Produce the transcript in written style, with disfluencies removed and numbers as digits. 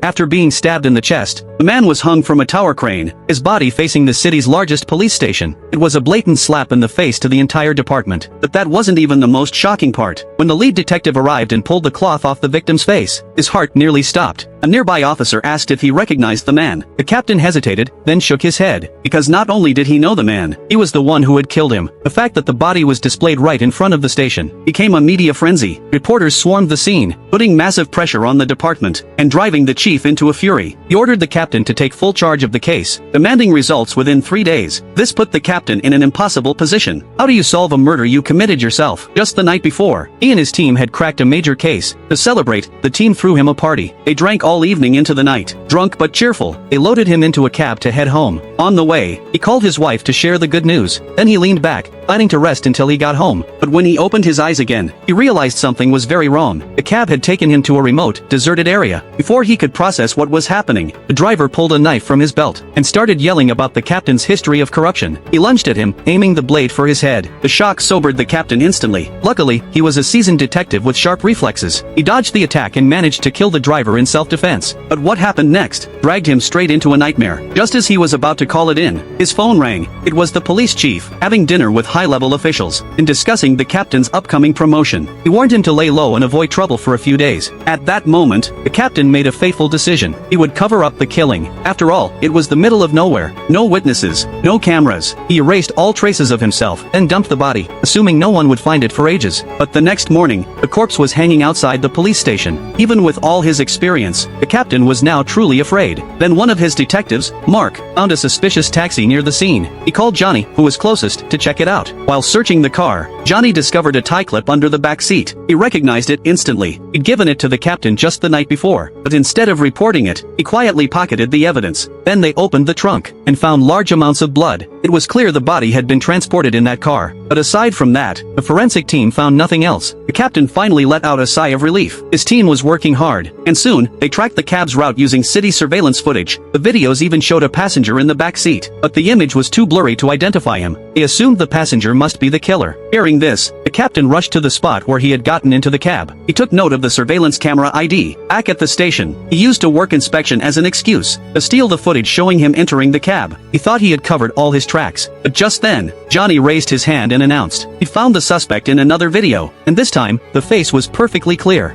After being stabbed in the chest, the man was hung from a tower crane, his body facing the city's largest police station. It was a blatant slap in the face to the entire department. But that wasn't even the most shocking part. When the lead detective arrived and pulled the cloth off the victim's face, his heart nearly stopped. A nearby officer asked if he recognized the man. The captain hesitated, then shook his head. Because not only did he know the man, he was the one who had killed him. The fact that the body was displayed right in front of the station became a media frenzy. Reporters swarmed the scene, putting massive pressure on the department, and driving the chief into a fury. He ordered the captain to take full charge of the case, demanding results within 3 days. This put the captain in an impossible position. How do you solve a murder you committed yourself? Just the night before, he and his team had cracked a major case. To celebrate, the team threw him a party. They drank all evening into the night. Drunk but cheerful, they loaded him into a cab to head home. On the way, he called his wife to share the good news. Then he leaned back, planning to rest until he got home. But when he opened his eyes again, he realized something was very wrong. The cab had taken him to a remote, deserted area. Before he could process what was happening, the driver pulled a knife from his belt and started yelling about the captain's history of corruption. He lunged at him, aiming the blade for his head. The shock sobered the captain instantly. Luckily, he was a seasoned detective with sharp reflexes. He dodged the attack and managed to kill the driver in self-defense. But what happened next dragged him straight into a nightmare. Just as he was about to call it in, his phone rang. It was the police chief, having dinner with high-level officials and discussing the captain's upcoming promotion. He warned him to lay low and avoid trouble for a few days. At that moment, the captain made a fateful decision. He would cover up the killing. After all, it was the middle of nowhere. No witnesses, no cameras. He erased all traces of himself, then dumped the body, assuming no one would find it for ages. But the next morning, the corpse was hanging outside the police station. Even with all his experience, the captain was now truly afraid. Then one of his detectives, Mark, found a suspicious taxi near the scene. He called Johnny, who was closest, to check it out. While searching the car, Johnny discovered a tie clip under the back seat. He recognized it instantly. He'd given it to the captain just the night before, but instead of reporting it, he quietly pocketed the evidence. Then they opened the trunk and found large amounts of blood. It was clear the body had been transported in that car. But aside from that, the forensic team found nothing else. The captain finally let out a sigh of relief. His team was working hard, and soon, they tracked the cab's route using city surveillance footage. The videos even showed a passenger in the back seat, but the image was too blurry to identify him. They assumed the passenger must be the killer. Hearing this, the captain rushed to the spot where he had gotten into the cab. He took note of the surveillance camera ID. Back at the station, he used a work inspection as an excuse to steal the footage showing him entering the cab. He thought he had covered all his tracks. But just then, Johnny raised his hand and announced he found the suspect in another video, and this time, the face was perfectly clear.